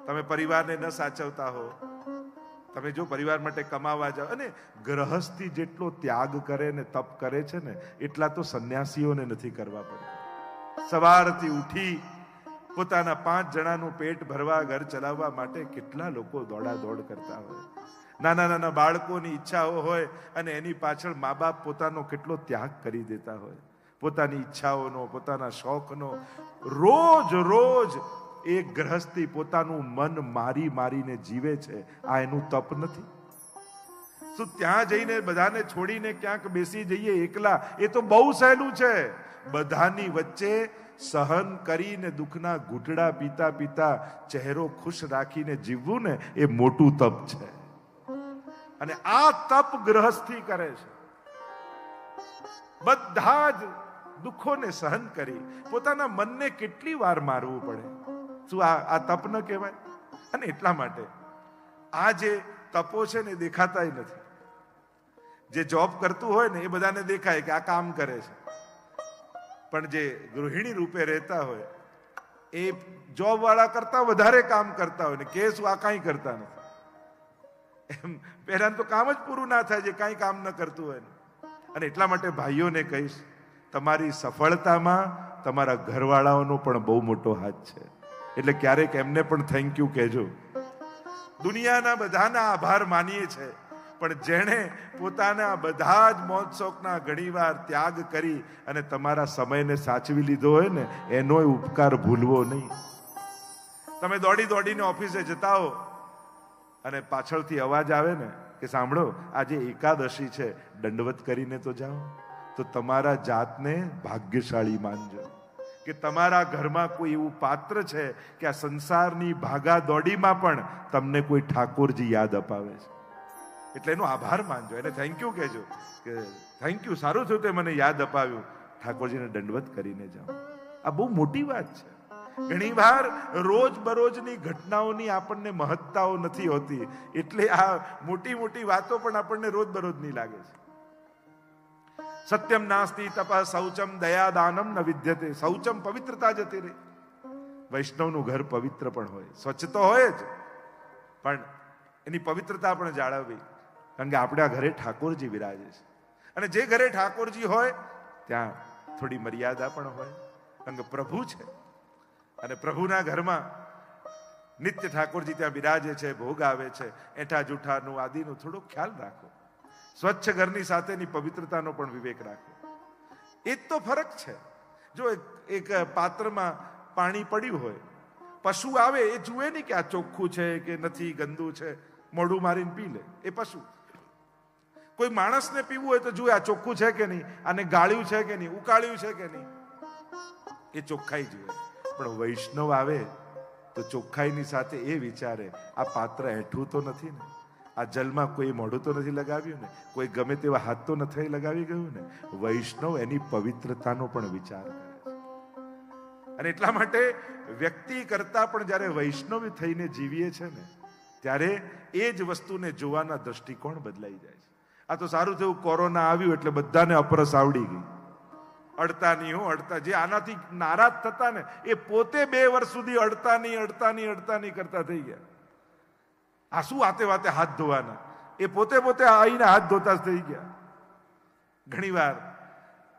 તમે પરિવારને ન સાચવતા હો, તમે જો પરિવાર માટે કમાવા જાઓ, અને ગ્રહસ્થી જેટલો ત્યાગ કરે ને તપ કરે છે ને એટલા તો સંન્યાસીઓને નથી કરવા પડતા. સવારથી ઉઠી પોતાના 5 જણાનું પેટ ભરવા, ઘર ચલાવવા માટે કેટલા લોકો દોડાદોડ કરતા હોય. નાના નાના બાળકોની ઈચ્છાઓ હોય અને એની પાછળ મા બાપ પોતાનો કેટલો ત્યાગ કરી દેતા હોય. પોતાની ઈચ્છાઓનો, પોતાના શોખનો. રોજ રોજ એક ગ્રહસ્થી પોતાનું મન મારી મારીને જીવે છે. આ એનું તપ નથી? શું ત્યાં જઈને બધાને છોડીને ક્યાંક બેસી જઈએ એકલા? એ તો બહુ સહેલું છે. બધાની વચ્ચે સહન કરીને દુઃખના ઘૂંટડા પીતા પીતા ચહેરો ખુશ રાખીને જીવવું ને એ મોટું તપ છે. અને આ તપ ગ્રહસ્થી કરે છે. બધા જ દુઃખોને સહન કરી પોતાના મનને કેટલી વાર મારવું પડે. શું આ તપ ન કહેવાય? અને એટલા માટે આ જે તપો છે ને દેખાતા નથી. જે જોબ કરતું હોય ને એ બધાને દેખાય કે આ કામ કરે છે, પણ જે ગૃહિણી રૂપે રહેતા હોય એ જોબ વાળા કરતા વધારે કામ કરતા હોય ને કે શું આ કાંઈ કરતા નથી. એમ પહેલા તો કામ જ પૂરું ના થાય જે કાંઈ કામ ન કરતું હોય. અને એટલા માટે ભાઈઓને કહીશ, તમારી સફળતામાં તમારા ઘરવાળાઓનો પણ બહુ મોટો હાથ છે. એટલે ક્યારેક એમને પણ થેન્ક યુ કહેજો. દુનિયાના બધાના આભાર માનીએ છે, પણ જેણે પોતાના બધા જ મોજ શોખના ઘણીવાર ત્યાગ કરી અને તમારા સમયને સાચવી લીધો હોય ને એનો ઉપકાર ભૂલવો નહીં. તમે દોડી દોડીને ઓફિસે જતા હો અને પાછળથી અવાજ આવે ને કે સાંભળો આજે એકાદશી છે, દંડવત કરીને તો જાઓ, તો તમારા જાતને ભાગ્યશાળી માનજો કે તમારા ઘરમાં કોઈ એવું પાત્ર છે કે આ સંસારની ભાગા દોડીમાં પણ તમને કોઈ ઠાકોરજી યાદ અપાવે છે. એટલે એનો આભાર માનજો, એને થેન્ક યુ કહેજો કે થેન્ક યુ, સારું થયું તે મને યાદ અપાવ્યું, ઠાકોરજીને દંડવત કરીને જાઓ. આ બહુ મોટી વાત છે. ઘણી વાર રોજ બરોજની ઘટનાઓની આપણને મહત્તાઓ નથી હોતી, એટલે આ મોટી મોટી વાતો પણ આપણને રોજ બરોજની લાગે છે. સત્યમ નાસ્તિ તપ શૌચમ દયા દાનમ ન વિદ્યતે. શૌચમ પવિત્રતા જતી રહી. વૈષ્ણવનું ઘર પવિત્ર પણ હોય, સ્વચ્છ તો હોય જ, પણ એની પવિત્રતા પણ જાળવવી. કારણ કે આપણા ઘરે ઠાકોરજી વિરાજે છે, અને જે ઘરે ઠાકોરજી હોય ત્યાં થોડી મર્યાદા પણ હોય. કારણ કે પ્રભુ છે અને પ્રભુના ઘરમાં નિત્ય ઠાકોરજી ત્યાં બિરાજે છે, ભોગ આવે છે. એઠા જૂઠાનું આદિનું થોડો ખ્યાલ રાખો. સ્વચ્છ ઘરની સાથેની પવિત્રતાનો પણ વિવેક રાખો. એ જ તો ફરક છે. જો એક પાત્રમાં પાણી પડ્યું હોય, પશુ આવે એ જુએ નહીં કે આ ચોખ્ખું છે કે નથી, ગંદુ છે, મોઢું મારીને પી લે એ પશુ. કોઈ માણસને પીવું હોય તો જુએ આ ચોખ્ખું છે કે નહીં, આને ગાળ્યું છે કે નહીં, ઉકાળ્યું છે કે નહીં, એ ચોખ્ખાઈ જુએ. પણ વૈષ્ણવ આવે તો ચોખ્ખાઈની સાથે એ વિચારે આ પાત્ર એઠું તો નથી ને, આ જલમાં કોઈ મોઢું તો નથી લગાવ્યું ને, કોઈ ગમે તેવા હાથ તો નથી લગાવી ગયું ને. વૈષ્ણવ એની પવિત્રતાનો પણ વિચાર કરે છે. અને એટલા માટે વ્યક્તિ કરતા પણ જ્યારે વૈષ્ણવ થઈને જીવીએ છે ને ત્યારે એ જ વસ્તુને જોવાના દ્રષ્ટિકોણ બદલાઈ જાય છે. આ તો સારું થયું કોરોના આવ્યું એટલે બધાને અપરસ આવડી ગઈ. અડતા નહીં. જે આનાથી નારાજ થતા ને એ પોતે 2 વર્ષ સુધી અડતા નહીં કરતા થઈ ગયા. આ શું વાતે વાતે હાથ ધોવાના, એ પોતે આવીને હાથ ધોતા જ થઈ ગયા. ઘણી વાર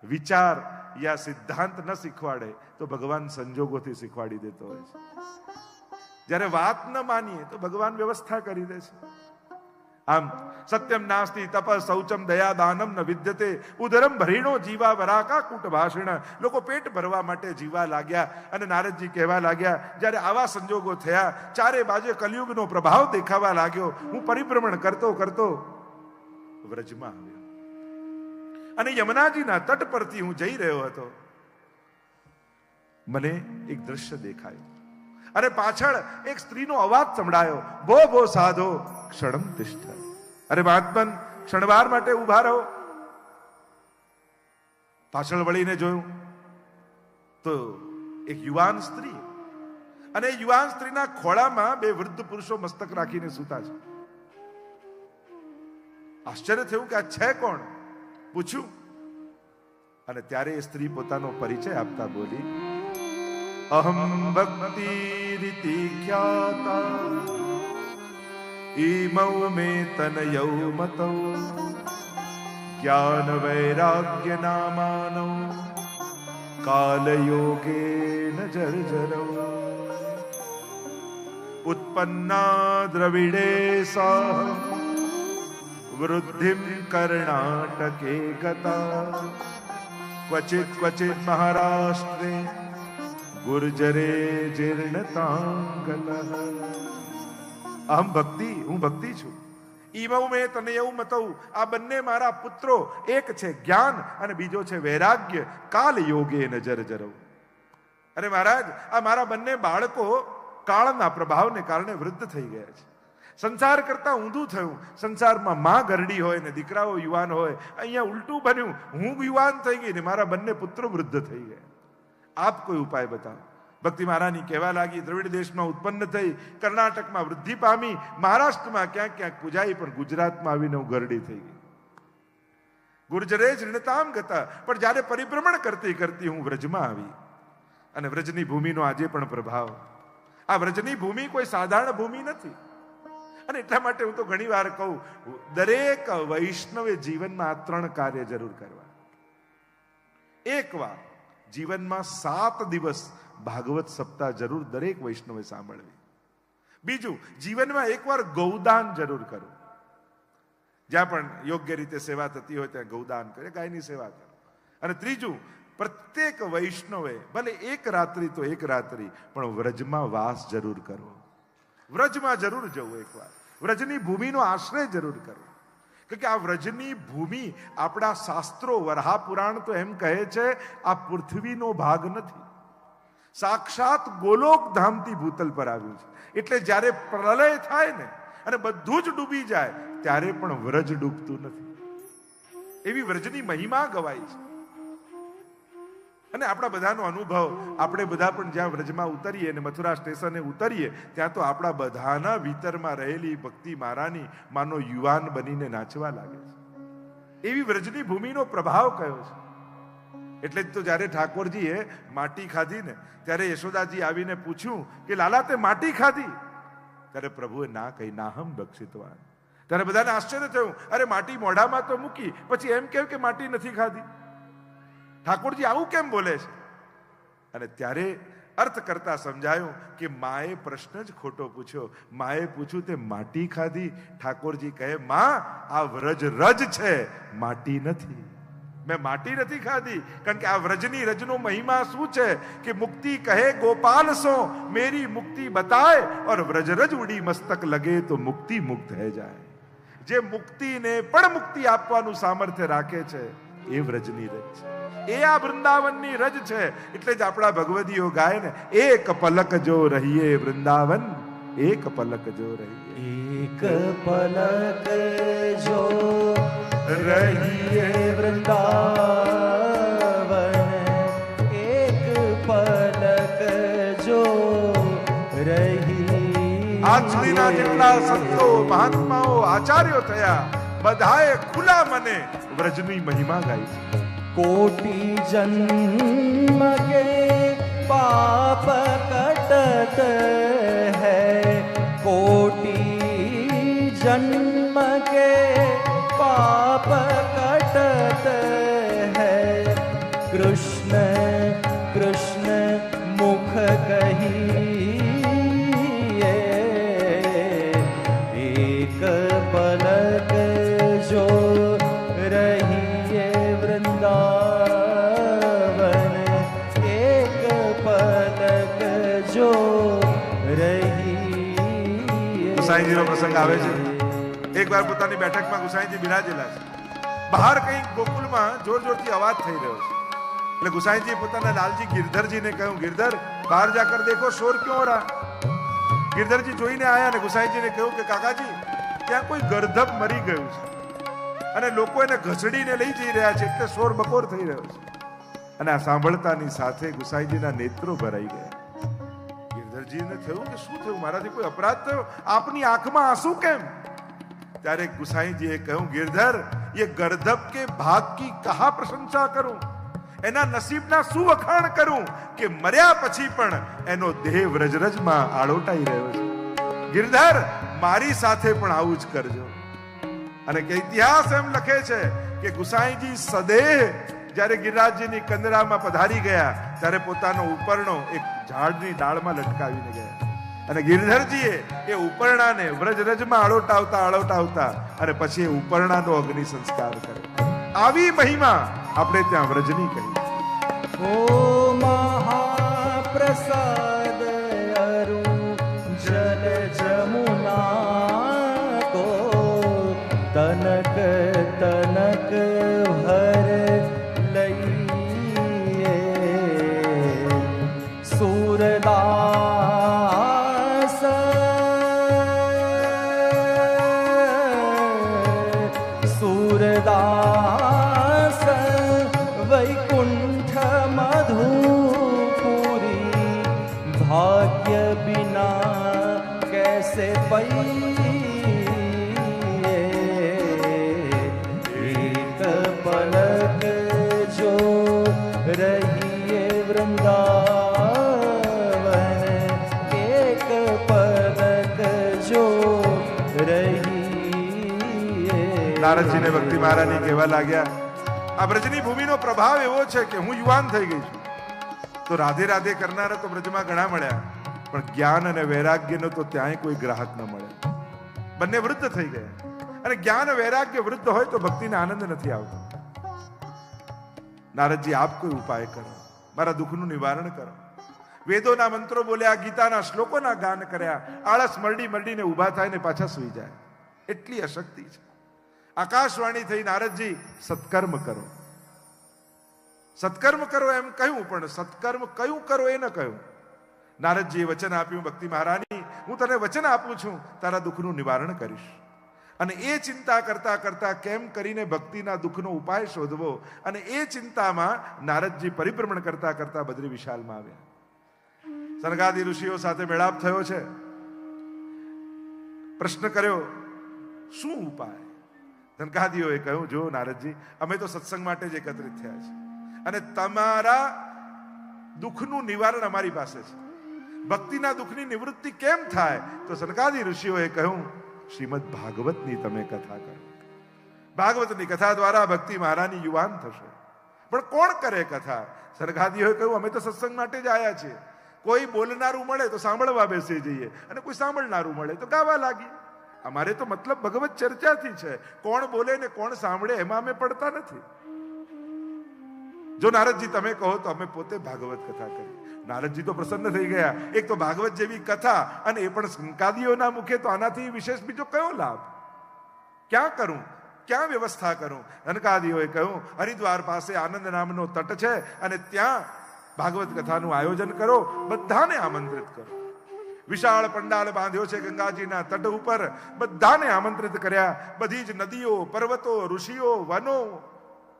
વિચાર યા સિદ્ધાંત ન શીખવાડે તો ભગવાન સંજોગોથી શીખવાડી દેતો હોય છે. જ્યારે વાત ન માનીએ તો ભગવાન વ્યવસ્થા કરી દે છે. આમ સત્યમ નાસ્તિ તપ શૌચમ દયા દાનમ ન વિદ્યતે ઉદરમ ભરીણો જીવા વરાકા કૂટ ભાષણ. લોકો પેટ ભરવા માટે જીવા લાગ્યા. અને નારદજી કહેવા લાગ્યા, જ્યારે આવા સંજોગો થયા, ચારે બાજુ કલિયુગનો પ્રભાવ દેખાવા લાગ્યો, હું પરિભ્રમણ કરતો કરતો વ્રજમાં આવ્યો અને યમુનાજીના તટ પરથી હું જઈ રહ્યો હતો. મને એક દ્રશ્ય દેખાયું અને પાછળ એક સ્ત્રીનો અવાજ સંભળાયો, ભો ભો સાધો ક્ષણમ તિષ્ઠ. અરે મહાત્મન, ક્ષણવાર માટે ઉભા રહો. પાછળ વળીને જોયું તો એક યુવાન સ્ત્રી, અને યુવાન સ્ત્રીના ખોળામાં 2 વૃદ્ધ પુરુષો મસ્તક રાખીને સૂતા છે. આશ્ચર્ય થયું કે આ છે કોણ? પૂછ્યું અને ત્યારે એ સ્ત્રી પોતાનો પરિચય આપતા બોલી, અહમ ભક્તિ રીતિ ખ્યાતા ઈમૌ મે તનયૌ મતૌ જ્ઞાન વૈરાગ્ય નામાનો કાલયોગેન જર્જરૌ ઉત્પન્ના દ્રવિડે સા વૃદ્ધિમ કર્ણાટકે ગતા ક્વચિત ક્વચિત મહારાષ્ટ્રે ગુર્જરે જીર્ણતાંગલ. અહમ ભક્તિ, હું ભક્તિ છું. ઈમૌ મેં તને એવું મતવું, આ બંને મારા પુત્રો, એક છે જ્ઞાન અને બીજો છે વૈરાગ્ય. કાલ યોગે નજર જરવ. અરે મહારાજ, આ મારા બંને બાળકો કાળના પ્રભાવને કારણે વૃદ્ધ થઈ ગયા છે. સંસાર કરતા ઊંધું થયું. સંસારમાં માં ગરડી હોય ને દીકરાઓ યુવાન હોય. અહીંયા ઉલટું બન્યું, હું યુવાન થઈ ગઈ ને મારા બંને પુત્રો વૃદ્ધ થઈ ગયા. આપ કોઈ ઉપાય બતાવો. ભક્તિ મહારાની કહેવા લાગી. દ્રવિડ દેશમાં ઉત્પન્ન થઈ, કર્ણાટકમાં વૃદ્ધિ પામી, મહારાષ્ટ્રમાં ક્યાંક ક્યાંક પૂજાઈ, પણ ગુજરાતમાં આવીને હું ગરડી થઈ ગઈ. ગુર્જરે જીર્ણતામ ગતા. પણ જ્યારે પરિભ્રમણ કરતી કરતી હું વ્રજમાં આવી, અને વ્રજની ભૂમિનો આજે પણ પ્રભાવ. આ વ્રજની ભૂમિ કોઈ સાધારણ ભૂમિ નથી. અને એટલા માટે હું તો ઘણી વાર કહું, દરેક વૈષ્ણવે જીવનમાં આ 3 કાર્ય જરૂર કરવા. એક વાર જીવનમાં 7 દિવસ ભાગવત સપ્તાહ જરૂર દરેક વૈષ્ણવે સાંભળવી. બીજું, જીવનમાં એકવાર ગૌદાન જરૂર કરો. જ્યાં પણ યોગ્ય રીતે સેવા થતી હોય ત્યાં ગૌદાન કરે, ગાયની સેવા કરો. અને ત્રીજું, પ્રત્યેક વૈષ્ણવે ભલે એક રાત્રિ તો એક રાત્રિ પણ વ્રજમાં વાસ જરૂર કરવો. વ્રજમાં જરૂર જવું એકવાર. વ્રજની ભૂમિનો આશ્રય જરૂર કરવો. કે આ વ્રજની ભૂમિ, આપણા શાસ્ત્રો, વરાહ પુરાણ તો એમ કહે છે, આ પૃથ્વીનો ભાગ નથી, સાક્ષાત ગોલોક ધામથી ભૂતલ પર આવ્યું છે. એટલે જ્યારે પ્રલય થાય ને અને બધું જ ડૂબી જાય, ત્યારે પણ વ્રજ ડૂબતું નથી. એવી વ્રજની મહિમા ગવાય છે. અને આપણા બધાનો અનુભવ, આપણે બધા પણ જ્યાં વ્રજમાં ઉતરીએ અને મથુરા સ્ટેશને ઉતરીએ, ત્યાં તો આપણા બધાના ભીતરમાં રહેલી ભક્તિ મારાની માનો યુવાન બનીને નાચવા લાગે છે. એવી વ્રજની ભૂમિનો પ્રભાવ કયો છે. એટલે જ તો જ્યારે ઠાકોરજીએ માટી ખાધી ને, ત્યારે યશોદાજી આવીને પૂછ્યું કે લાલા તે માટી ખાધી? ત્યારે પ્રભુએ ના કહી, નાહમ દક્ષિતવાન. ત્યારે બધાને આશ્ચર્ય થયું, અરે માટી મોઢામાં તો મૂકી, પછી એમ કહ્યું કે માટી નથી ખાધી. ઠાકોરજી આવું કેમ બોલે છે? અને ત્યારે અર્થ કરતા સમજાયું કે માએ પ્રશ્ન જ ખોટો પૂછ્યો. માએ પૂછ્યું તે માટી ખાધી? ઠાકોરજી કહે, માં આ વ્રજ રજ છે, માટી નથી. મેં માટી નથી ખાધી. કારણ કે આ વ્રજની રજનો મહિમા શું છે કે મુક્તિ કહે ગોપાલ સો, મેરી મુક્તિ બતાય, और વ્રજ રજ ઉડી મસ્તક લગે તો મુક્તિ મુક્ત હે જાય. જે મુક્તિને પણ મુક્તિ આપવાનું સામર્થ્ય રાખે છે, એ વ્રજની રજ છે, એ આ વૃંદાવનની રજ છે. એટલે જ આપણા ભગવદીઓ ગાય ને, એક પલક જો રહીએ વૃંદાવન, એક પલક જો રહીએ, એક પલક જો રહીએ વૃંદાવન, એક પલક જો રહી. આજ સુધીના જેટલા સંતો, મહાત્માઓ, આચાર્યો થયા, બધાએ ખુલ્લા મને વ્રજની મહિમા ગાઈ છે. कोटि जन्म के पाप कटत है, कोटि जन्म के पाप कटत है, कृष्ण कृष्ण मुख कहिए, एक पलक जो रहिए वृंदावन, एक पलक जो रही. ગુસાઈજીનો પ્રસંગ આવે છે. એક વાર પોતાની બેઠકમાં ગુસાઈજી બિરાજેલા છે. બહાર કંઈક ગોકુલમાં જોર જોરથી અવાજ થઈ રહ્યો છે. એટલે ગુસાઈજી પોતાના લાલજી ગિરધરજીને કહ્યું, ગિરધર બહાર જાકર દેખો, શોર ક્यों हो रहा? ગિરધરજી જોઈને આયા અને ગુસાઈજીને કહ્યું કે કાકાજી, ત્યાં કોઈ ગર્ધબ મરી ગયું છે અને લોકો એને ઘસડીને લઈ જઈ રહ્યા છે, એટલે શોર બકોર થઈ રહ્યો છે. અને આ સાંભળતાની સાથે ગુસાઈજીના નેત્રો ભરાઈ ગયા. ગિરધરજીને થયું કે શું થયું, મારાથી કોઈ અપરાધ થયો? આપની આંખમાં આંસુ કેમ? ત્યારે ગુસાઈજીએ કહ્યું, गिरधर ये गर्दभ के भाग की कहा प्रशंसा करूं? એના નસીબના શું વખાણ કરું કે મર્યા પછી પણ એનો દેહ વ્રજરજમાં આળોટાઈ રહ્યો છે. ગિરધર, મારી સાથે પણ આવું જ કરજો. અને કે ઇતિહાસ એમ લખે છે કે ગુસાઈજી સદેહ જ્યારે ગિરિરાજજીની કંદરામાં પધારી ગયા ત્યારે પોતાનો ઉપરણો એક ઝાડની ડાળમાં લટકાવીને ગયા. અને ગિરધરજીએ એ ઉપરણાને વ્રજરજમાં આળોટાવતા અને પછી એ ઉપરણાનો અગ્નિ સંસ્કાર કર્યો. આવી મહિમા આપણે ત્યાં વ્રજની કહી. ઓ મહાપ્રસાદ અરુ જલ જમુના કો તનક તનક ભર લઈએ સુરદાસ સુરદાસ વૈકુંઠ મધુપુરી ભાગ્ય બિના कैसे पइए एक पलक जो रहिए वृंदावन एक पलक जो रहिए. નારદજીને ભક્તિ મહારાની કહેવા લાગ્યા, આ બ્રજની ભૂમિનો પ્રભાવ એવો છે કે હું યુવાન થઈ ગઈ છું. તો રાધે રાધે કરનારા તો બ્રજમાં ઘણા મળ્યા, પણ જ્ઞાન અને વૈરાગ્યનો તો ત્યાંય કોઈ ગ્રાહક ન મળે. બંને વૃદ્ધ થઈ ગયા. અને જ્ઞાન વૈરાગ્ય વૃદ્ધ હોય તો ભક્તિને આનંદ નથી આવતો. નારદજી, આપ કોઈ ઉપાય કરો, મારા દુઃખનું નિવારણ કરો. વેદોના મંત્રો બોલ્યા, ગીતાના શ્લોકોના ગાન કર્યા, આળસ મરડીને ઊભા થાય ને પાછા સૂઈ જાય, એટલી અશક્તિ છે. આકાશવાણી થઈ, નારદજી સત્કર્મ કરો. સત્કર્મ કરો એમ કહ્યું, પણ સત્કર્મ કયું કરો એ ન કહ્યું. નારદજીએ વચન આપ્યું, ભક્તિ મહારાની, હું તને વચન આપું છું, તારા દુઃખનું નિવારણ કરીશ. અને એ ચિંતા કરતા કરતા કેમ કરીને ભક્તિના દુઃખનો ઉપાય શોધવો, અને એ ચિંતામાં નારદજી પરિભ્રમણ કરતા કરતા બદ્રી વિશાલમાં આવ્યા. સનકાદિ ઋષિઓ સાથે મેળાપ થયો છે. પ્રશ્ન કર્યો, શું ઉપાય? સનકાદિઓએ કહ્યું, જો નારદજી, અમે તો સત્સંગ માટે જ એકત્રિત થયા છે, અને તમારા દુઃખનું નિવારણ અમારી પાસે છે. ભક્તિના દુઃખની નિવૃત્તિ કેમ થાય? તો સનકાદિ ઋષિઓએ કહ્યું, શ્રીમદ ભાગવતની તમે કથા કરો. ભાગવતની કથા દ્વારા ભક્તિ મહારાની યુવાન થશે. પણ કોણ કરે કથા? સનકાદિઓએ કહ્યું, અમે તો સત્સંગ માટે જ આવ્યા છીએ. કોઈ બોલનારું મળે તો સાંભળવા બેસી જઈએ, અને કોઈ સાંભળનારું મળે તો ગાવા લાગી. અમારે તો મતલબ ભગવત ચર્ચાથી છે. કોણ બોલે ને કોણ સાંભળે એમાં અમે પડતા નથી. જો નારદજી તમે કહો તો અમે પોતે ભાગવત કથા કરી. નારદજી તો પ્રસન્ન થઈ ગયા. એક તો ભાગવત જેવી કથા, અને એ પણ સંકાદીઓના મુખે, તો આનાથી વિશેષ બીજો કયો લાભ? ક્યાં કરું, ક્યાં વ્યવસ્થા કરું? સનકાદીઓએ કહ્યું, હરિદ્વાર પાસે આનંદ નામનો તટ છે, અને ત્યાં ભાગવત કથાનું આયોજન કરો, બધાને આમંત્રિત કરો. વિશાળ પંડાલ બાંધ્યો છે ગંગાજીના તટ ઉપર, બધાને આમંત્રિત કર્યા. બધી જ નદીઓ, પર્વતો, ઋષિઓ, વનો,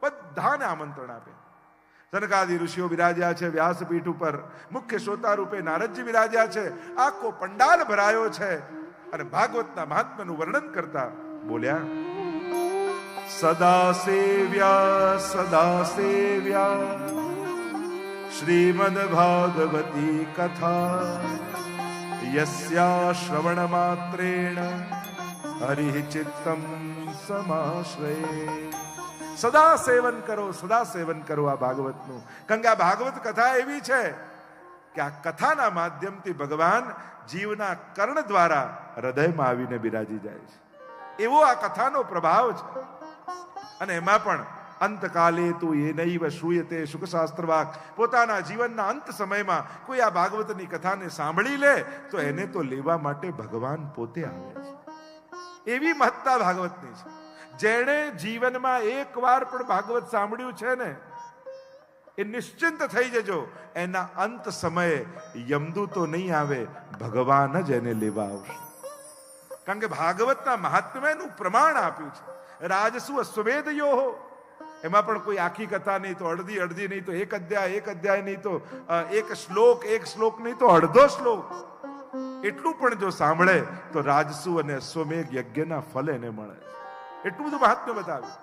બધાને આમંત્રણ આપ્યા. સનકાદિ ઋષિઓ બિરાજ્યા છે વ્યાસપીઠ ઉપર, મુખ્ય શ્રોતા રૂપે નારદજી બિરાજ્યા છે. આખો પંડાલ ભરાયો છે, અને ભાગવતના મહાત્મ્યનું વર્ણન કરતા બોલ્યા, સદા સેવ્યા શ્રીમદ ભાગવતી કથા યસ્યા શ્રવણ માત્રેણ હરિ ચિત્તમ સમાશ્રયે. સદા સેવન કરો, સદા સેવન કરો આ ભાગવતનું. કારણ કે આ ભાગવત કથા એવી છે કે આ કથાના માધ્યમથી ભગવાન જીવના કર્ણ દ્વારા હૃદયમાં આવીને બિરાજી જાય છે. એવો આ કથાનો પ્રભાવ છે. અને એમાં પણ અંતકાલે તું એ નૈવ શ્રૂયતે શુકશાસ્ત્ર વાક, પોતાના જીવનના અંત સમયમાં કોઈ આ ભાગવતની કથાને સાંભળી લે તો એને તો લેવા માટે ભગવાન પોતે આવે છે. એવી મહત્તા ભાગવતની છે. જેણે જીવનમાં એકવાર પણ ભાગવત સાંભળ્યું છે ને, એ નિશ્ચિંત થઈ જજો, એના અંત સમયે યમદૂતો નહીં આવે, ભગવાન જ એને લેવા આવશે. કારણ કે ભાગવતના મહાત્મ્યનું પ્રમાણ આપ્યું છે. રાજસુ અશ્વમેધયો, એમાં પણ કોઈ આખી કથા નહીં તો અડધી નહીં તો એક અધ્યાય નહીં તો એક શ્લોક નહીં તો અડધો શ્લોક, એટલું પણ જો સાંભળે તો રાજસુ અને અશ્વમેઘ યજ્ઞના ફળ એને મળે. એટલું બધું મહાત્મ્ય બતાવ્યું.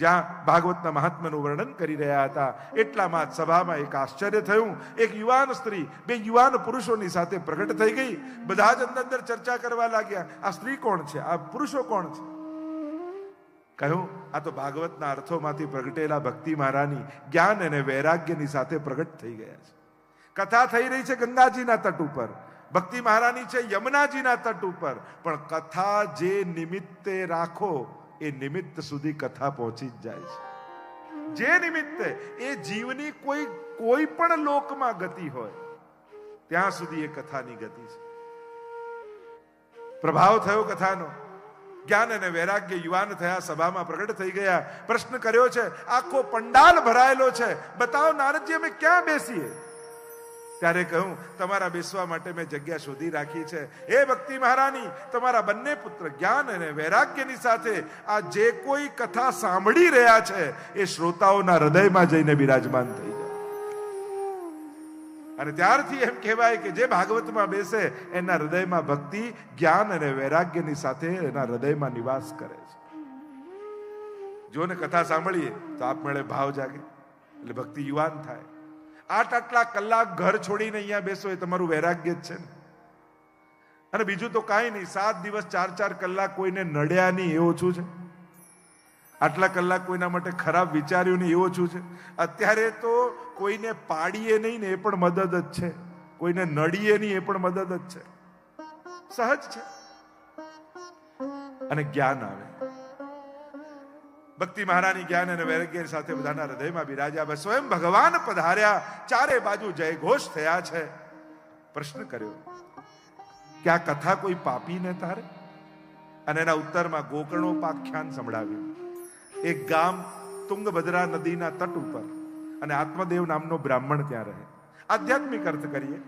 જ્યાં ભાગવતના મહાત્મ્યનું વર્ણન કરી રહ્યા હતા. એટલામાં જ સભામાં એક આશ્ચર્ય થયું. એક યુવાન સ્ત્રી બે યુવાન પુરુષોની સાથે પ્રગટ થઈ ગઈ. બધા જ અંદર ચર્ચા કરવા લાગ્યા, આ સ્ત્રી કોણ છે, આ પુરુષો કોણ છે? કહ્યું, આ તો ભાગવતના અર્થોમાંથી પ્રગટેલા ભક્તિ મહારાની જ્ઞાન અને વૈરાગ્યની સાથે પ્રગટ થઈ ગયા છે. કથા થઈ રહી છે ગંગાજીના તટ ઉપર, ભક્તિ મહારાની છે યમુનાજીના તટ ઉપર, પણ કથા જે નિમિત્તે રાખો એ નિમિત્ત સુધી કથા પહોંચી જ જાય છે. જે નિમિત્તે એ જીવની કોઈ પણ લોકમાં ગતિ હોય ત્યાં સુધી એ કથાની ગતિ છે. પ્રભાવ થયો કથાનો, જ્ઞાન અને વૈરાગ્ય યુવાન થયા, સભામાં પ્રગટ થઈ ગયા. પ્રશ્ન કર્યો છે, આખો પંડાલ ભરાયેલો છે, બતાવો નારદજી અમે ક્યાં બેસીએ? ત્યારે કહ્યું, તમારા બેસવા માટે મેં જગ્યા શોધી રાખી છે. એ ભક્તિ મહારાની, તમારા બંને પુત્ર જ્ઞાન અને વૈરાગ્યની સાથે આ જે કોઈ કથા સાંભળી રહ્યા છે એ શ્રોતાઓના હૃદયમાં જઈને બિરાજમાન થઈ જાય. અને ત્યારથી એમ કહેવાય કે જે ભાગવતમાં બેસે એના હૃદયમાં ભક્તિ, જ્ઞાન અને વૈરાગ્યની સાથે એના હૃદયમાં નિવાસ કરે છે. જો ને કથા સાંભળીએ તો આપમેળે ભાવ જાગે, એટલે ભક્તિ યુવાન થાય. આટલા કલાક ઘર છોડીને અહીંયા બેસો એ તમારું વૈરાગ્ય જ છે ને. અને બીજું તો કાંઈ નહીં, 7 દિવસ 4 કલાક કોઈને નડ્યા નહીં એ ઓછું છે. આટલા કલાક કોઈના માટે ખરાબ વિચાર્યું નહીં એ ઓછું છે. અત્યારે તો કોઈને પાડીએ નહીં ને એ પણ મદદ જ છે, કોઈને નડીએ નહીં એ પણ મદદ જ છે. સહજ છે. અને જ્ઞાન આવે, ભક્તિ મહારાની જ્ઞાન અને વૈરાગ્ય સાથે બધાના હૃદયમાં બિરાજ્યા. સ્વયં ભગવાન પધાર્યા, ચારે બાજુ જય ઘોષ થયા છે. પ્રશ્ન કર્યો કે આ કથા કોઈ પાપીને તારે? અને એના ઉત્તરમાં ગોકર્ણોપાખ્યાન સંભળાવ્યું. એક ગામ તુંગભદ્રા નદીના તટ ઉપર, અને આત્મદેવ નામનો બ્રાહ્મણ ત્યાં રહે. આધ્યાત્મિક અર્થ કરીએ,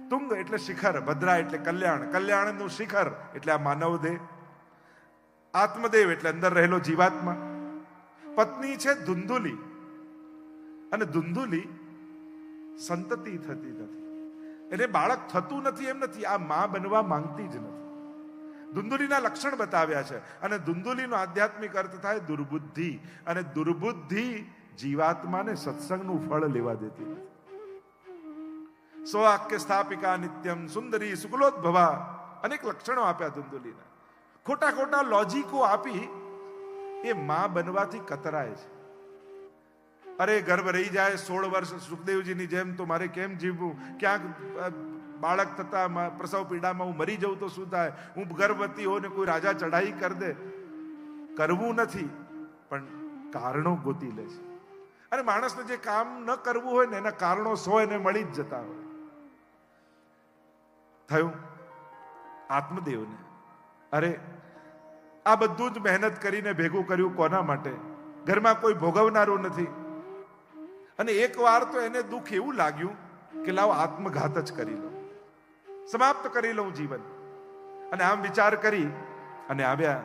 તુંગ એટલે શિખર, ભદ્રા એટલે કલ્યાણ, કલ્યાણનું શિખર એટલે આ માનવ દેહ, આત્મદેવ એટલે અંદર રહેલો જીવાત્મા. પત્ની છે ધુંધુલી, અને ધુંધુલી સંતતિ થતી નથી, એટલે બાળક થતું નથી એમ નથી, આ માં બનવા માંગતી જ નથી. ધુંધુલીના લક્ષણ બતાવ્યા છે. અને ધુંધુલીનો આધ્યાત્મિક અર્થ થાય દુર્બુદ્ધિ, અને દુર્બુદ્ધિ જીવાત્માને સત્સંગનું ફળ લેવા દેતી નથી. સ્વાક્ય સ્થાપિકા નિત્યમ સુંદરી સુકલોદ્ભવા, અનેક લક્ષણો આપ્યા ધુંધુલીના. ખોટા લોજિકો આપી એ માં બનવાથી કતરાય છે. અરે ગર્ભ રહી જાય 16 વર્ષ સુખદેવજીની જેમ તો મારે કેમ જીવવું? ક્યાંક બાળક થતા પ્રસવ પીડામાં હું મરી જઉં તો શું થાય? હું ગર્ભવતી હોઉં ને કોઈ રાજા ચઢાઈ કરી દે. કરવું નથી, પણ કારણો ગોતી લે છે. અને માણસને જે કામ ન કરવું હોય ને એના કારણો 100 એને મળી જ જતા હોય. થયું આત્મદેવને, અરે આ બધું જ મહેનત કરીને ભેગું કર્યું કોના માટે? ઘરમાં કોઈ ભોગવનારું નથી. અને એક વાર તો એને દુઃખ એવું લાગ્યું કે લાવ આત્મઘાત જ કરી લઉં, સમાપ્ત કરી લઉં જીવન. અને આમ વિચાર કરી અને આવ્યા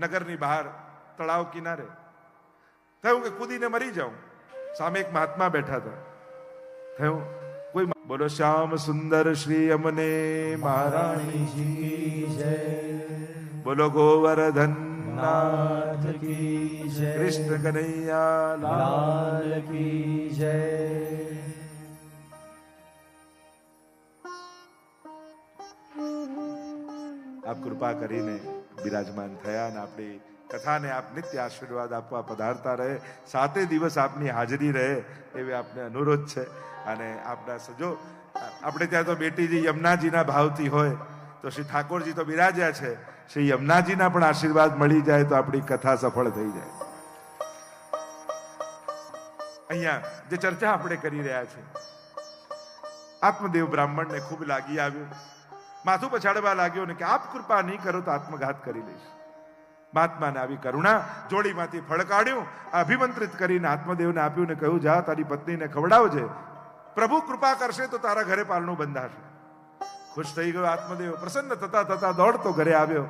નગરની બહાર તળાવ કિનારે. થયું કે કૂદીને મરી જાઉં. સામે એક મહાત્મા બેઠા હતા. થયું કોઈ બોલો શ્યામ સુંદર શ્રી અમને મહારાણી કી જય, બોલો ગોવર્ધન નાથ કી જય, કૃષ્ણ કનૈયા લાલ કી જય. આપ કૃપા કરીને બિરાજમાન થયા અને આપણી કથાને આપ નિત્ય આશીર્વાદ આપવા પધારતા રહે. 7 દિવસ આપની હાજરી રહે એવી આપને અનુરોધ છે. અને આપના સજો આપણે ત્યાં તો બેટીજી યમુનાજીના ભાવથી હોય તો શ્રી ઠાકોરજી તો બિરાજ્યા છે, શ્રી યમુનાજીના પણ આશીર્વાદ મળી જાય તો આપણી કથા સફળ થઈ જાય. અહીંયા જે ચર્ચા આપણે કરી રહ્યા છીએ, આત્મદેવ બ્રાહ્મણને ખૂબ લાગી આવ્યું, માથું પછાડવા લાગ્યો ને કે આપ કૃપા નહીં કરો તો આત્મઘાત કરી લઈશ. મહાત્માને આવી કરુણા, જોડીમાંથી ફળ કાઢ્યું, અભિમંત્રિત કરીને આત્મદેવને આપ્યું ને કહ્યું, જા તારી પત્નીને ખવડાવજે, પ્રભુ કૃપા કરશે તો તારા ઘરે પારણું બંધાશે. ખુશ થઈ ગયો આત્મદેવ. પ્રસન્ન થતા દોડતો ઘરે આવ્યો.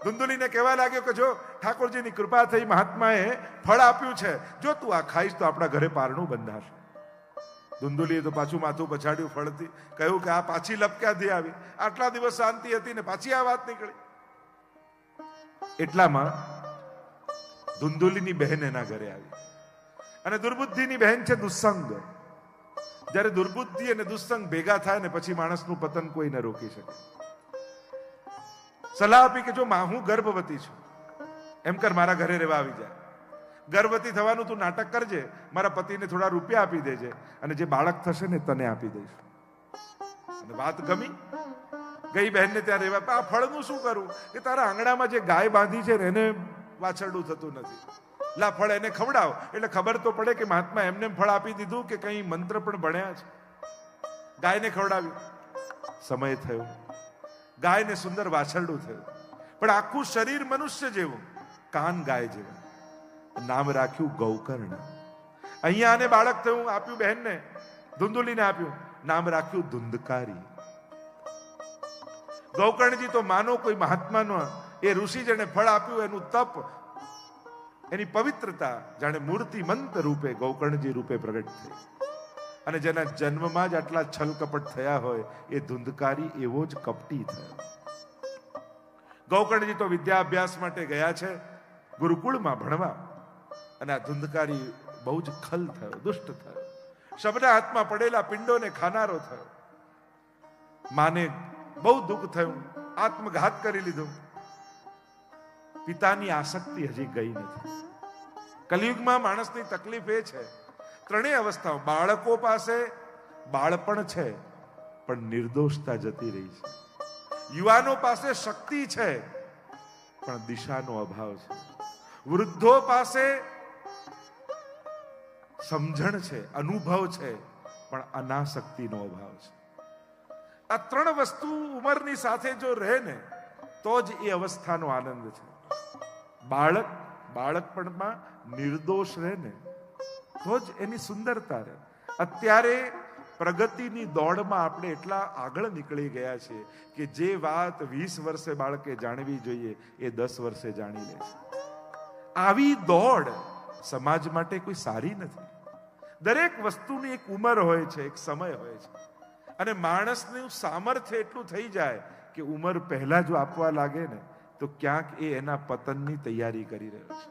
ધુંધુલીને કહેવા લાગ્યો કે જો ઠાકોરજીની કૃપા થઈ, મહાત્માએ ફળ આપ્યું છે, જો તું આ ખાઈશ તો આપણા ઘરે પારણું બંધાશે. ધુંધુલીએ તો પાછું માથું પછાડ્યું ફળથી, કહ્યું કે આ પાછી લપ ક્યાંથી આવી? આટલા દિવસ શાંતિ હતી ને પાછી આ વાત નીકળી. એટલામાં ધુંધુલીની બહેન એના ઘરે આવી, અને દુર્બુદ્ધિની બહેન છે દુસ્સંગ. જ્યારે દુર્બુદ્ધિ અને દુસ્સંગ ભેગા થાય ને પછી માણસનું પતન કોઈ ન રોકી શકે. સલાહ આપી કે જો હું ગર્ભવતી છું, એમ કર મારા ઘરે રહેવા આવી જાય. ગર્ભવતી થવાનું તું નાટક કરજે, મારા પતિને થોડા રૂપિયા આપી દેજે, અને જે બાળક થશે ને તને આપી દઈશ. અને વાત ગમી. ગઈ બહેનને ત્યાં રહેવા. આ ફળનું શું કરું કે તારા આંગણામાં જે ગાય બાંધી છે ને એને વાછરડું થતું નથી. લા ફળ એને ખવડાવ, એટલે ખબર તો પડે કે મહાત્મા એમને ફળ આપી દીધું કે કઈ મંત્ર પણ ભણ્યા છે. ગાયને ખવડાવી. સમય થયો, ગાયને સુંદર વાછરડું થયું, પણ આખું શરીર મનુષ્ય જેવું, કાન ગાય જેવા. નામ રાખ્યું ગૌકર્ણ. અહીંયા આને બાળક થયું, આપ્યું બહેનને, ધુંધુલીને આપ્યું, નામ રાખ્યું ધુંધકારી. ગૌકર્ણજી તો માનો કોઈ મહાત્માનો, એ ઋષિ જેને ફળ આપ્યું એનું તપ, એની પવિત્રતા જાણે મૂર્તિમંત રૂપે ગૌકર્ણજી રૂપે પ્રગટ થઈ. અને જેના જન્મમાં જ આટલા છલ કપટ થયા હોય એ ધુંધકારી એવો જ કપટી થયો. ગૌકર્ણજી તો વિદ્યા અભ્યાસ માટે ગયા છે ગુરુકુળમાં ભણવા, અને આ ધુંધકારી બહુ જ ખલ થયો, દુષ્ટ થયો. શબના હાથમાં પડેલા પિંડોને ખાનારો થયો. માને બહુ દુઃખ થયું, આત્મઘાત કરી લીધો. પિતાની આસક્તિ હજી ગઈ નથી. કલિયુગમાં માણસની તકલીફ એ છે, ત્રણેય અવસ્થાઓ. બાળકો પાસે બાળપણ છે પણ નિર્દોષતા જતી રહી છે. યુવાનો પાસે શક્તિ છે પણ દિશાનો અભાવ છે. વૃદ્ધો પાસે સમજણ છે, અનુભવ છે, પણ અનાસક્તિનો અભાવ છે. આ ત્રણ વસ્તુ ઉંમરની સાથે જો રહે ને તો જ એ અવસ્થાનો આનંદ છે. બાળકપણમાં નિર્દોષ રહે ને તો જ એની સુંદરતા રહે. અત્યારે પ્રગતિની દોડમાં આપણે એટલા આગળ નીકળી ગયા છે કે જે વાત 20 વર્ષે બાળકે જાણવી જોઈએ એ 10 વર્ષે જાણી લે છે. આવી દોડ સમાજ માટે કોઈ સારી નથી. દરેક વસ્તુની એક ઉંમર હોય છે, એક સમય હોય છે, અને માણસનું સામર્થ્ય એટલું થઈ જાય કે ઉંમર પહેલા જો આપવા લાગે ને તો ક્યાંક એ એના પતનની તૈયારી કરી રહ્યો છે.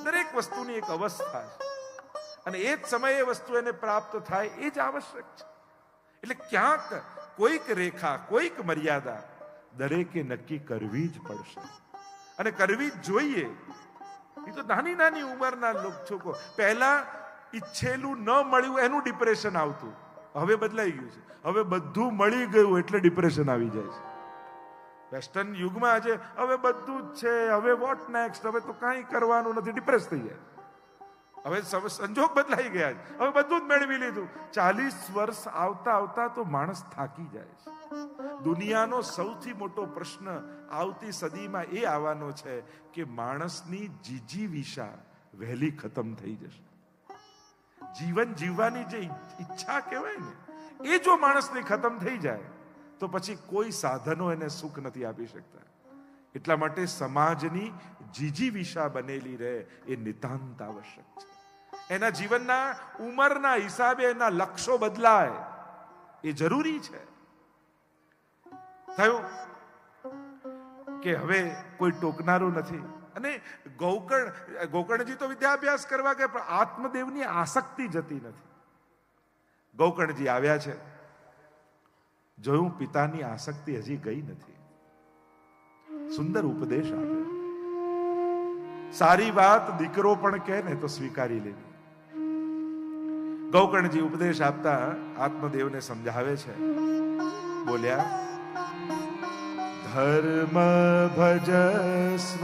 દરેક વસ્તુની એક અવસ્થા છે, અને એ જ સમયે વસ્તુ એને પ્રાપ્ત થાય એ જ આવશ્યક છે. એટલે ક્યાંક કોઈક રેખા, કોઈક મર્યાદા દરેકે નક્કી કરવી જ પડશે, અને કરવી જ જોઈએ. એ તો નાની નાની ઉંમરના લોકો પહેલા ઈચ્છેલું ન મળ્યું એનું ડિપ્રેશન આવતું, હવે બદલાઈ ગયું છે. હવે બધું મળી ગયું એટલે ડિપ્રેશન આવી જાય છે. વેસ્ટર્ન યુગમાં આજે હવે બધું જ છે, હવે વોટ નેક્સ્ટ, હવે તો કાંઈ કરવાનું નથી, ડિપ્રેસ થઈ જાય. હવે સંજોગ બદલાઈ ગયા છે, હવે બધું જ મેળવી લીધું. 40 વર્ષ આવતા આવતા તો માણસ થાકી જાય છે. દુનિયાનો સૌથી મોટો પ્રશ્ન આવતી સદીમાં એ આવવાનો છે કે માણસની જીજીવિષા વહેલી ખતમ થઈ જશે. જીવન જીવવાની જે ઈચ્છા કહેવાય ને, એ જો માણસની ખતમ થઈ જાય તો પછી કોઈ સાધનો એને સુખ નથી આપી શકતા. એટલા માટે સમાજની જીજીવિષા બનેલી રહે એ નિતાંત આવશ્યક છે. એના જીવનના ઉંમરના હિસાબે એના લક્ષ્યો બદલાય એ જરૂરી છે. થયું કે હવે કોઈ ટોકનારું નથી. અને ગૌકર્ણજી તો વિદ્યાભ્યાસ કરવા ગયા, પણ આત્મદેવની આસક્તિ જતી નથી. ગૌકર્ણજી આવ્યા છે, જોયું પિતાની આસક્તિ હજી ગઈ નથી. સુંદર ઉપદેશ આપ્યો. સારી વાત દીકરો પણ કહે ને તો સ્વીકારી લેવી. ગૌકર્ણજી ઉપદેશ આપતા આત્મદેવને સમજાવે છે. બોલ્યા, ધર્મ ભજસ્વ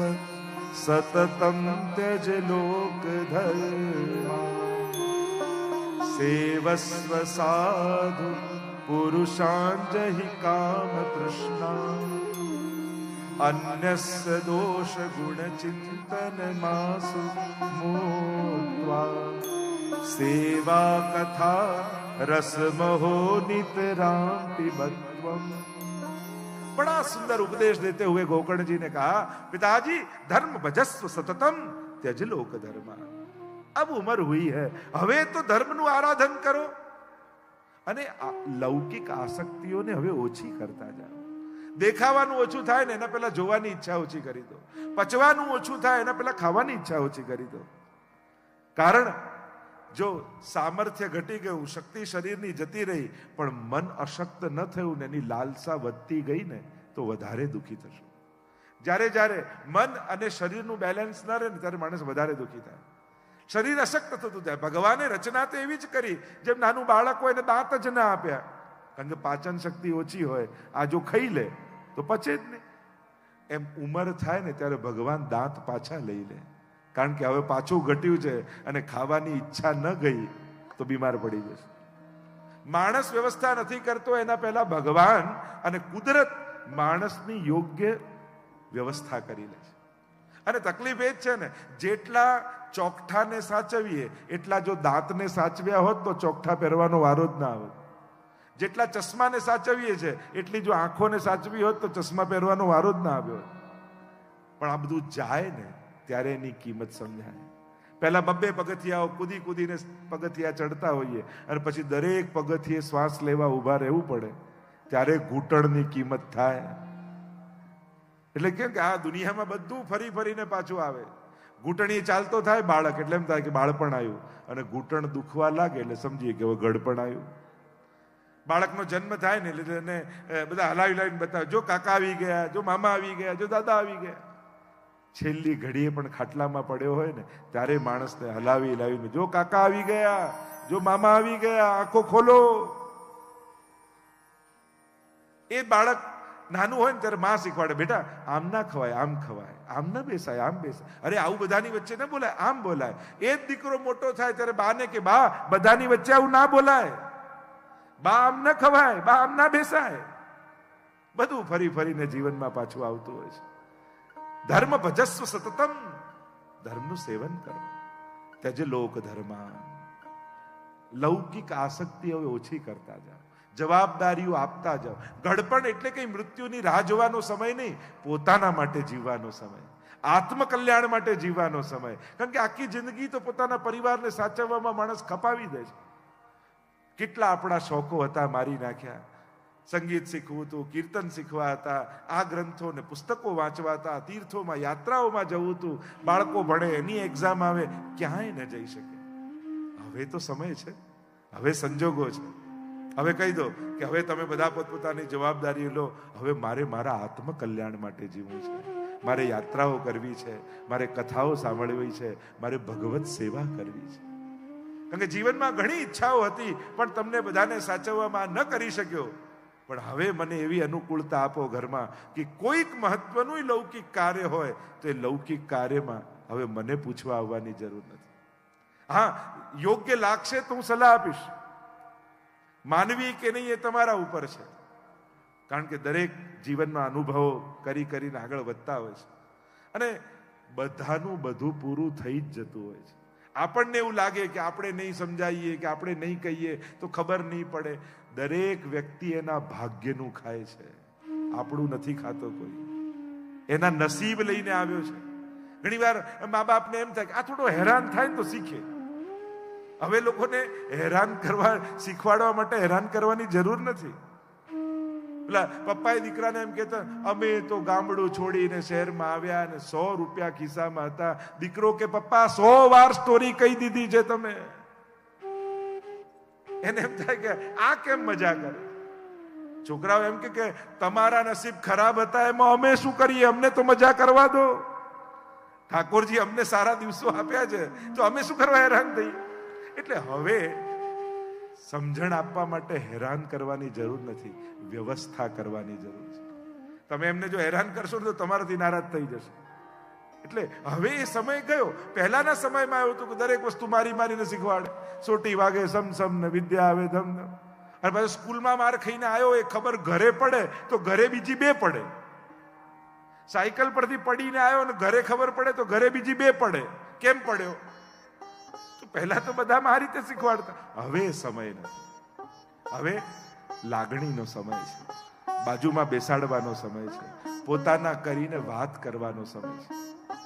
સતતમ ત્યજ લોક ધર્મ સેવસ્વ સાધુ પુરુષાંજહિ કામ તૃષ્ણા અન્યસ્ય દોષ ગુણ ચિંતન માસુ મૂત્વા સેવા કથા રસમહો નિતરામ પિબત્વમ. बड़ा सुंदर उपदेश देते हुए गोकर्ण जी ने कहा, पिताजी धर्म भजस्व सततम त्यज लोक धर्म. अब उम्र हुई है, હવે તો ધર્મનું આરાધન કરો અને લૌકિક આસક્તિઓને હવે ઓછી કરતા જાઓ. દેખાવાનું ઓછું થાય ને એના પહેલા જોવાની ઈચ્છા ઓછી કરી દો. પચવાનું ઓછું થાય એના પહેલા ખાવાની ઈચ્છા ઓછી કરી દો. કારણ જો સામર્થ્ય ઘટી ગયું, શક્તિ શરીરની જતી રહી, પણ મન અશક્ત ન થયું ને એની લાલસા વધતી ગઈ ને તો વધારે દુઃખી થશે. જ્યારે જ્યારે મન અને શરીરનું બેલેન્સ ન રહે ને ત્યારે માણસ વધારે દુઃખી થાય. શરીર અશક્ત થતું જાય. ભગવાને રચના તો એવી જ કરી જેમ નાનું બાળક હોય એને દાંત જ ના આપ્યા, કારણ કે પાચન શક્તિ ઓછી હોય. આ જો ખાઈ લે તો પચે જ નહીં. એમ ઉંમર થાય ને ત્યારે ભગવાન દાંત પાછા લઈ લે, કારણ કે હવે પાછું ઘટ્યું છે અને ખાવાની ઈચ્છા ન ગઈ તો બીમાર પડી જશે. માણસ વ્યવસ્થા નથી કરતો એના પહેલા ભગવાન અને કુદરત માણસની યોગ્ય વ્યવસ્થા કરી લે છે. અને તકલીફ એ જ છે ને, જેટલા ચોકઠાને સાચવીએ એટલા જો દાંતને સાચવ્યા હોત તો ચોકઠા પહેરવાનો વારો જ ના આવત. જેટલા ચશ્માને સાચવીએ છે એટલી જો આંખોને સાચવી હોત તો ચશ્મા પહેરવાનો વારો જ ના આવ્યો. પણ આ બધું જાય ને ત્યારે એની કિંમત સમજાય. પહેલા 2 પગથિયાઓ કૂદી કૂદીને પગથિયા ચડતા હોઈએ અને પછી દરેક પગથિયે શ્વાસ લેવા ઊભા રહેવું પડે, ત્યારે ઘૂંટણની કિંમત થાય. એટલે કેમ કે આ દુનિયામાં બધું ફરી ફરીને પાછું આવે. ઘૂંટણીએ ચાલતો થાય બાળક એટલે એમ થાય કે બાળપણ આવ્યું, અને ઘૂંટણ દુખવા લાગે એટલે સમજીએ કે હવે ગડપણ આવ્યું. બાળકનો જન્મ થાય ને એટલે એને બધા હલાવી લાવીને બતાવે, જો કાકા આવી ગયા, જો મામા આવી ગયા, જો દાદા આવી ગયા. છેલ્લી ઘડીએ પણ ખાટલામાં પડ્યો હોય ને ત્યારે માણસને હલાવી લાવીને, જો કાકા આવી ગયા, જો મામા આવી ગયા, આંખો ખોલો. એ બાળક નાનું હોય ને ત્યારે માં શીખવાડે, બેટા આમ ના ખવાય, આમ ખવાય, આમ ના બેસાય, આમ બેસાય, અરે આવું બધાની વચ્ચે ના બોલાય, આમ બોલાય. એ જ દીકરો મોટો થાય ત્યારે બાને કે બા બધાની વચ્ચે આવું ના બોલાય, બા આમ ના ખવાય, બા આમ ના બેસાય. બધું ફરી ફરીને જીવનમાં પાછું આવતું હોય છે. ધર્મ ભજસ્વ સતતમ, ધર્મનું સેવન કરો. ત્યજ લોક ધર્મા. લૌકિક આસક્તિ હવે ઓછી કરતા જાઓ, જવાબદારીઓ આપતા જાઓ. ગડપણ એટલે કઈ મૃત્યુની રાહ જોવાનો સમય નહીં, પોતાના માટે જીવવાનો સમય, આત્મકલ્યાણ માટે જીવવાનો સમય. કારણ કે આખી જિંદગી તો પોતાના પરિવારને સાચવવામાં માણસ ખપાવી દે છે. કેટલા આપણા શોખો હતા મારી નાખ્યા. સંગીત શીખવું હતું, કીર્તન શીખવા હતા, આ ગ્રંથો ને પુસ્તકો વાંચવા હતા, તીર્થોમાં યાત્રાઓમાં જવું હતું. બાળકો ભણે, એની એક્ઝામ આવે, ક્યાંય ન જઈ શકે. હવે તો સમય છે, હવે સંજોગો છે. હવે કહી દો કે હવે તમે બધા પોતપોતાની જવાબદારી લો. હવે મારે મારા આત્મકલ્યાણ માટે જીવવું છે, મારે યાત્રાઓ કરવી છે, મારે કથાઓ સાંભળવી છે, મારે ભગવત સેવા કરવી છે. કારણ કે જીવનમાં ઘણી ઈચ્છાઓ હતી પણ તમને બધાને સાચવવામાં ન કરી શક્યો. પણ હવે મને એવી અનુકૂળતા આપો ઘરમાં કે કોઈક મહત્વનું લૌકિક કાર્ય હોય તો એ લૌકિક કાર્યમાં હવે મને પૂછવા આવવાની જરૂર નથી. હા, યોગ્ય લાગશે તો હું સલાહ આપીશ, માનવી કે નહીં એ તમારા ઉપર છે. કારણ કે દરેક જીવનમાં અનુભવો કરી કરીને આગળ વધતા હોય છે અને બધાનું બધું પૂરું થઈ જ જતું હોય છે. આપણને એવું લાગે કે આપણે નહીં સમજાવીએ કે આપણે નહીં કહીએ તો ખબર નહીં પડે. દરેક વ્યક્તિ એના ભાગ્યનું ખાય છે, આપણું નથી ખાતો કોઈ, એના નસીબ લઈને આવ્યો છે. ઘણી વાર મા બાપને એમ થાય કે આ થોડો હેરાન થાય ને તો શીખે. હવે લોકોને હેરાન કરવા શીખવાડવા માટે હેરાન કરવાની જરૂર નથી. પેલા પપ્પાએ દીકરાને એમ કહેતા, અમે તો ગામડું છોડીને શહેરમાં આવ્યા અને 100 રૂપિયા ખિસ્સામાં હતા. દીકરો કે પપ્પા 100 વાર સ્ટોરી કહી દીધી છે તમે. એને એમ થાય કે આ કેમ મજા કરે. છોકરાઓ એમ કે તમારા નસીબ ખરાબ હતા એમાં અમે શું કરીએ, અમને તો મજા કરવા દો. ઠાકોરજી અમને સારા દિવસો આપ્યા છે તો અમે શું કરવા હેરાન થઈ. એટલે હવે સમજણ આપવા માટે હેરાન કરવાની જરૂર નથી, વ્યવસ્થા કરવાની જરૂર છે. તમે એમને જો હેરાન કરશો તો તમારાથી નારાજ થઈ જશે. એટલે હવે એ સમય ગયો. પહેલાના સમયમાં એવું હતું કે દરેક વસ્તુ મારી મારીને શીખવાડે. સોટી વાગે સમ સમ ને વિદ્યા આવે ધમ ધમ. અને પાછો સ્કૂલમાં માર ખાઈને આવ્યો એ ખબર ઘરે પડે તો ઘરે બીજી 2 પડે. સાયકલ પરથી પડીને આવ્યો અને ઘરે ખબર પડે તો ઘરે બીજી 2 પડે. કેમ પડ્યો? પહેલા તો બધા આ રીતે શીખવાડતા. હવે સમય નથી. હવે લાગણીનો સમય છે, બાજુમાં બેસાડવાનો સમય છે, પોતાના કરીને વાત કરવાનો સમય છે.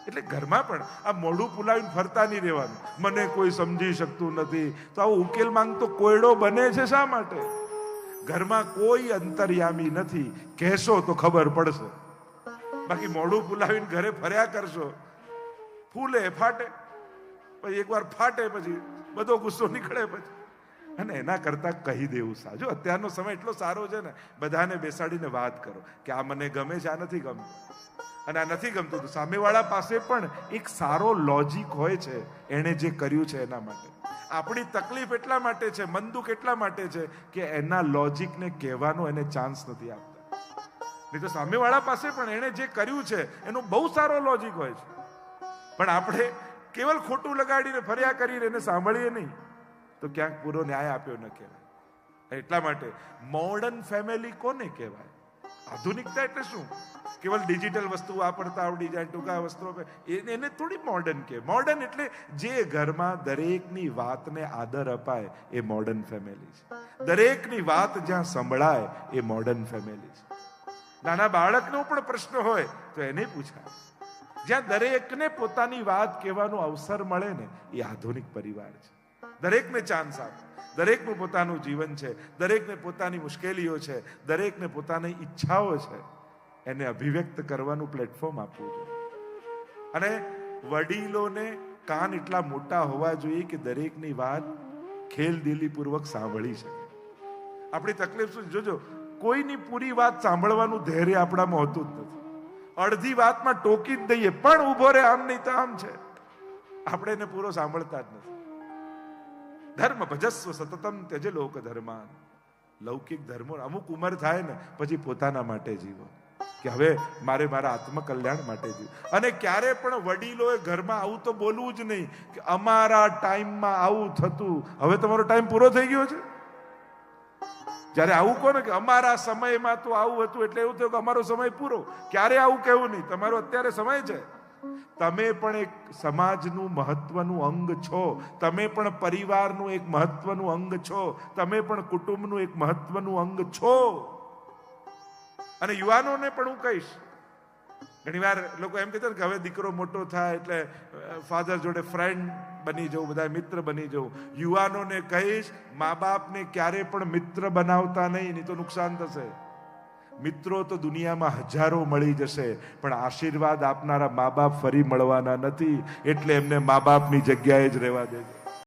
એટલે ઘરમાં પણ આ મોઢું ફુલાવીને ફરતા નહીં રહેવાનું. મને કોઈ સમજી શકતું નથી તો આવો ઉકેલ માંગતો કોયડો બને છે શા માટે? ઘરમાં કોઈ અંતર્યામી નથી, કહેશો તો ખબર પડશે. બાકી મોઢું ફૂલાવીને ઘરે ફર્યા કરશો, ફૂલે ફાટે, પછી એકવાર ફાટે પછી બધો ગુસ્સો નીકળે પછી. અને એના કરતા કહી દેવું સાજો. અત્યારનો સમય એટલો સારો છે ને, બધાને બેસાડીને વાત કરો કે આ મને ગમે છે, આ નથી ગમતું, અને આ નથી ગમતું. તો સામેવાળા પાસે પણ એક સારો લોજિક હોય છે, એણે જે કર્યું છે એના માટે. આપણી તકલીફ એટલા માટે છે, મન દુઃખ એટલા માટે છે કે એના લોજિકને કહેવાનો એને ચાન્સ નથી આપતા. નહીં તો સામેવાળા પાસે પણ એણે જે કર્યું છે એનો બહુ સારો લોજિક હોય છે, પણ આપણે કેવલ ખોટું લગાડીને ફર્યા કરીને એને સાંભળીએ નહીં તો ક્યાંક પૂરો ન્યાય આપ્યો ન કહેવાય. એટલા માટે મોડર્ન ફેમિલી કોને કહેવાય? આધુનિકતા એટલે શું? કેવલ ડિજિટલ વસ્તુ વાપરતા આવડી જાય, ટૂંકા વસ્તુઓ, એને થોડી મોડર્ન કહે. મોડર્ન એટલે જે ઘરમાં દરેકની વાતને આદર અપાય એ મોડર્ન ફેમિલી છે. દરેકની વાત જ્યાં સંભળાય એ મોડર્ન ફેમિલી છે. નાના બાળકનો પણ પ્રશ્ન હોય તો એને પૂછાય. જ્યાં દરેકને પોતાની વાત કહેવાનો અવસર મળે ને એ આધુનિક પરિવાર છે. દરેકને ચાન્સ આપે. દરેકનું પોતાનું જીવન છે, દરેકને પોતાની મુશ્કેલીઓ છે, દરેકને પોતાની ઈચ્છાઓ છે, એને અભિવ્યક્ત કરવાનું પ્લેટફોર્મ આપવું જોઈએ. અને વડીલોને કાન એટલા મોટા હોવા જોઈએ કે દરેકની વાત ખેલદિલીપૂર્વક સાંભળી શકે. આપણી તકલીફ શું? જોજો, કોઈની પૂરી વાત સાંભળવાનું ધૈર્ય આપણામાં હોતું જ નથી. અડધી વાતમાં ટોકી જ દઈએ, પણ ઉભો રે, આમ નહીં તો આમ છે. આપણે એને પૂરો સાંભળતા જ નથી. ધર્મ ભજસ્વ સતતમ ત્યજ લોક ધર્માન. લૌકિક ધર્મો અમુક ઉંમર થાય ને પછી પોતાના માટે જીવો, કે હવે મારે મારા આત્મકલ્યાણ માટે જીવો. અને ક્યારે પણ વડીલોએ ઘરમાં આવું તો બોલવું જ નહીં કે અમારા ટાઈમમાં આવું થતું, હવે તમારો ટાઈમ પૂરો થઈ ગયો છે. જ્યારે આવું કહો ને કે અમારા સમયમાં તો આવું હતું, એટલે એવું થયું કે અમારો સમય પૂરો. ક્યારે આવું કહેવું નહીં, તમારો અત્યારે સમય છે. તમે પણ એક સમાજનું મહત્વનું અંગ છો, તમે પણ પરિવારનું એક મહત્વનું અંગ છો, તમે પણ કુટુંબનું એક મહત્વનું અંગ છો. અને યુવાનોને પણ હું કહીશ, ઘણી વાર લોકો એમ કહેતા કે હવે દીકરો મોટો થાય એટલે ફાધર જોડે ફ્રેન્ડ બની જવું, બધા મિત્ર બની જવું. યુવાનોને કહીશ, મા બાપને ક્યારે પણ મિત્ર બનાવતા નહીં તો નુકસાન થશે. મિત્રો તો દુનિયામાં હજારો મળી જશે, પણ આશીર્વાદ આપનારા મા બાપ ફરી મળવાના નથી, એટલે એમને મા બાપની જગ્યાએ જ રહેવા દેજો.